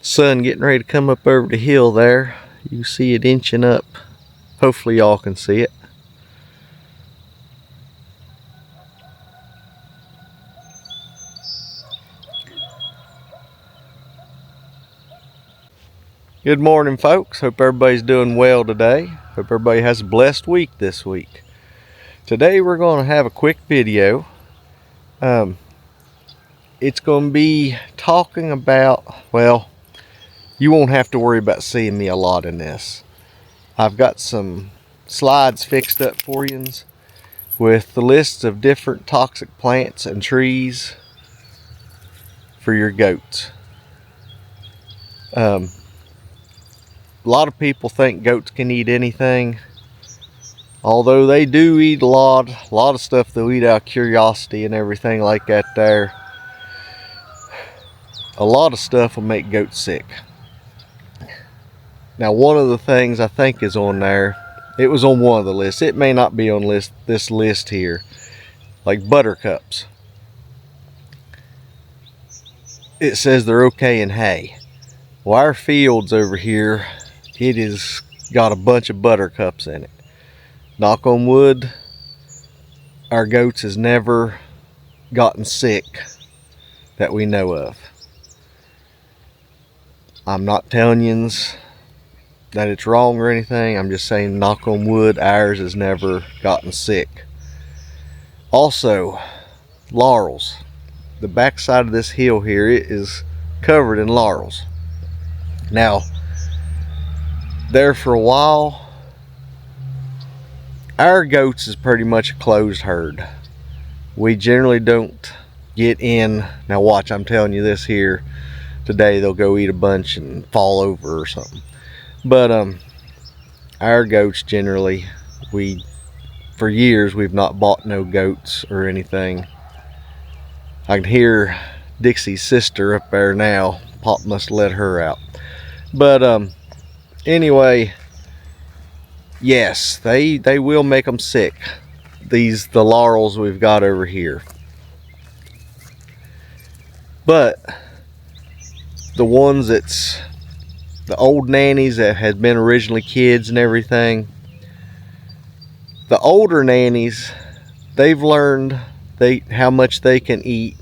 Sun getting ready to come up over the hill there. You see it inching up. Hopefully y'all can see it. Good morning, folks. Hope everybody's doing well today. Hope everybody has a blessed week this week. Today we're going to have a quick video. It's going to be talking about, well, you won't have to worry about seeing me a lot in this. I've got some slides fixed up for you with the lists of different toxic plants and trees for your goats. A lot of people think goats can eat anything, although they do eat a lot of stuff. They'll eat out of curiosity and everything like that there. A lot of stuff will make goats sick. Now, one of the things I think is on there, it was on one of the lists. It may not be on this list here, like buttercups. It says they're okay in hay. Well, our fields over here, it has got a bunch of buttercups in it. Knock on wood, our goats has never gotten sick that we know of. I'm not telling you that it's wrong or anything. I'm just saying, knock on wood, ours has never gotten sick. Also, laurels. The backside of this hill here, it is covered in laurels. Now, there for a while, our goats is pretty much a closed herd. We generally don't get in. Now watch, I'm telling you this here. Today they'll go eat a bunch and fall over or something. But our goats generally, for years we've not bought no goats or anything. I can hear Dixie's sister up there now. Pop must let her out. But anyway, yes, they will make them sick. The laurels we've got over here. But the ones that's the old nannies that had been originally kids and everything, the older nannies, they've learned how much they can eat,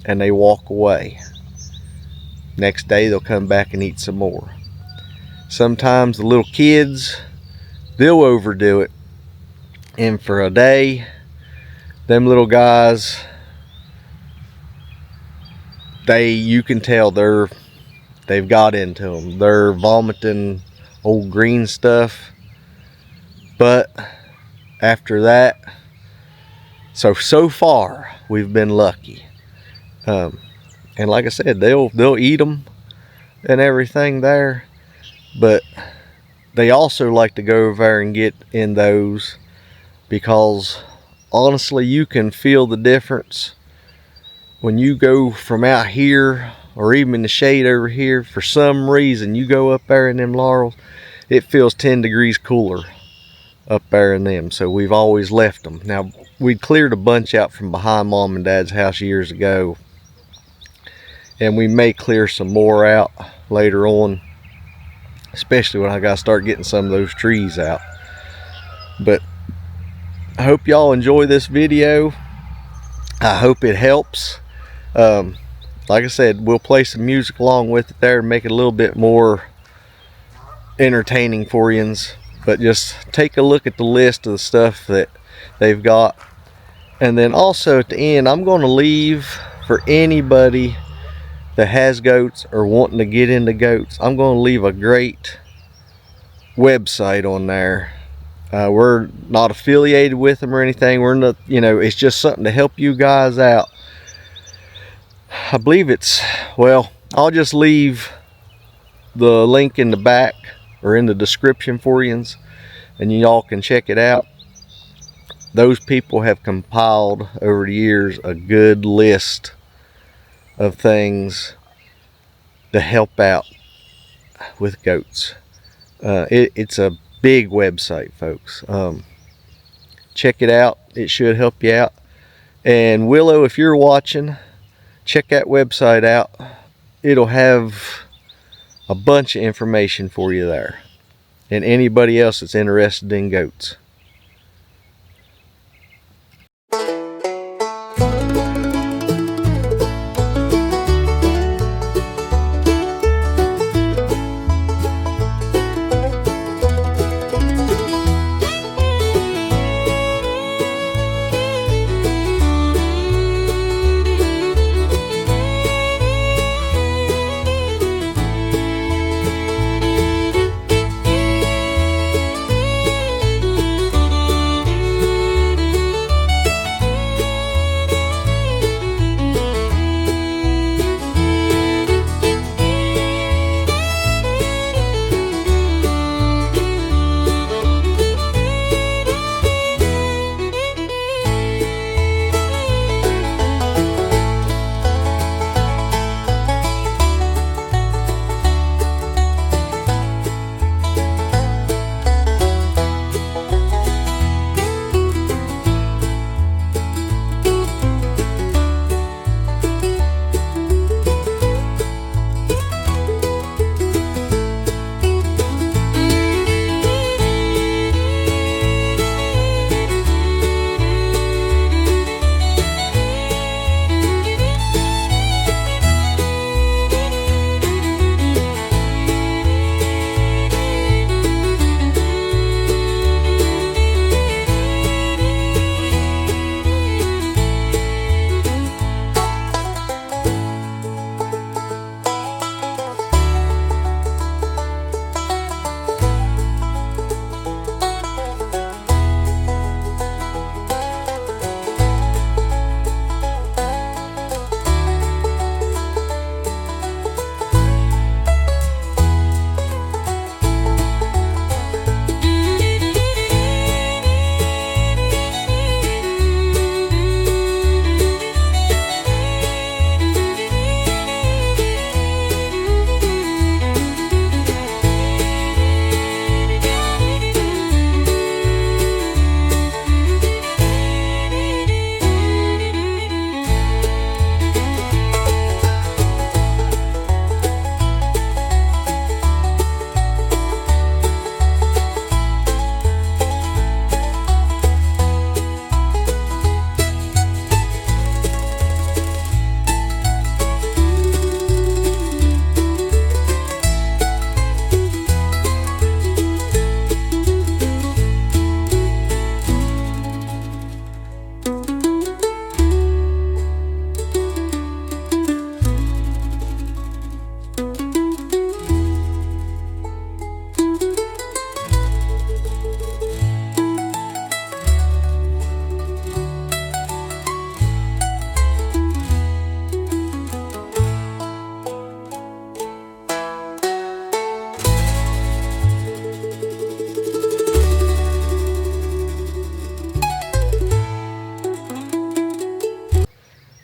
and they walk away. Next day they'll come back and eat some more. Sometimes the little kids, they'll overdo it, and for a day, them little guys, you can tell they've got into them. They're vomiting old green stuff. But after that, so far we've been lucky. And like I said, they'll eat them and everything there. But they also like to go over there and get in those, because honestly, you can feel the difference when you go from out here or even in the shade over here. For some reason, you go up there in them laurels, it feels 10 degrees cooler up there in them. So we've always left them. Now, we cleared a bunch out from behind Mom and Dad's house years ago, and we may clear some more out later on, especially when I gotta start getting some of those trees out. But I hope y'all enjoy this video. I hope it helps. Like I said, we'll play some music along with it there and make it a little bit more entertaining for you. But just take a look at the list of the stuff that they've got. And then also at the end, I'm going to leave, for anybody that has goats or wanting to get into goats, I'm going to leave a great website on there. We're not affiliated with them or anything. We're not, it's just something to help you guys out. I believe I'll just leave the link in the back or in the description for you, and y'all can check it out. Those people have compiled over the years a good list of things to help out with goats. It's a big website, folks. Check it out. It should help you out. And Willow, if you're watching, check that website out. It'll have a bunch of information for you there, and anybody else that's interested in goats.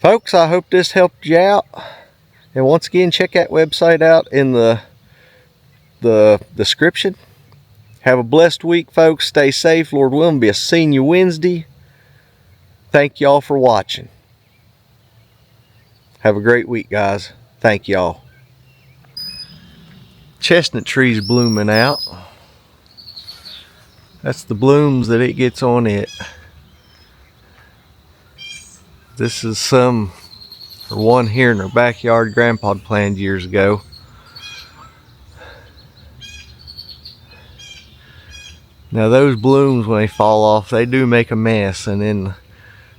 Folks, I hope this helped you out. And once again, check that website out in the description. Have a blessed week, folks. Stay safe. Lord willing, be seeing you Wednesday. Thank y'all for watching. Have a great week, guys. Thank y'all. Chestnut tree's blooming out. That's the blooms that it gets on it. This is one here in our backyard Grandpa planted years ago. Now those blooms, when they fall off, they do make a mess, and then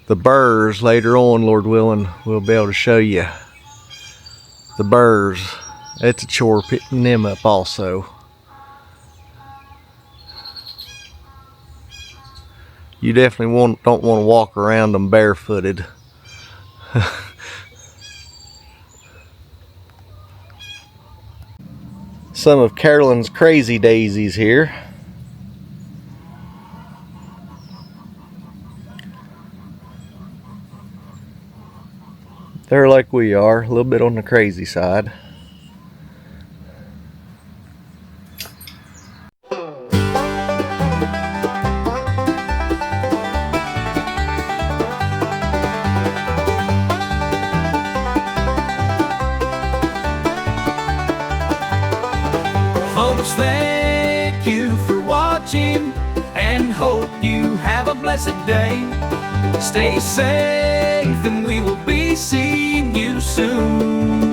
the burrs later on, Lord willing, we'll be able to show you the burrs. It's a chore picking them up also. You definitely don't want to walk around them barefooted. Some of Carolyn's crazy daisies here. They're like we are, a little bit on the crazy side. watching, and hope you have a blessed day. Stay safe, and we will be seeing you soon.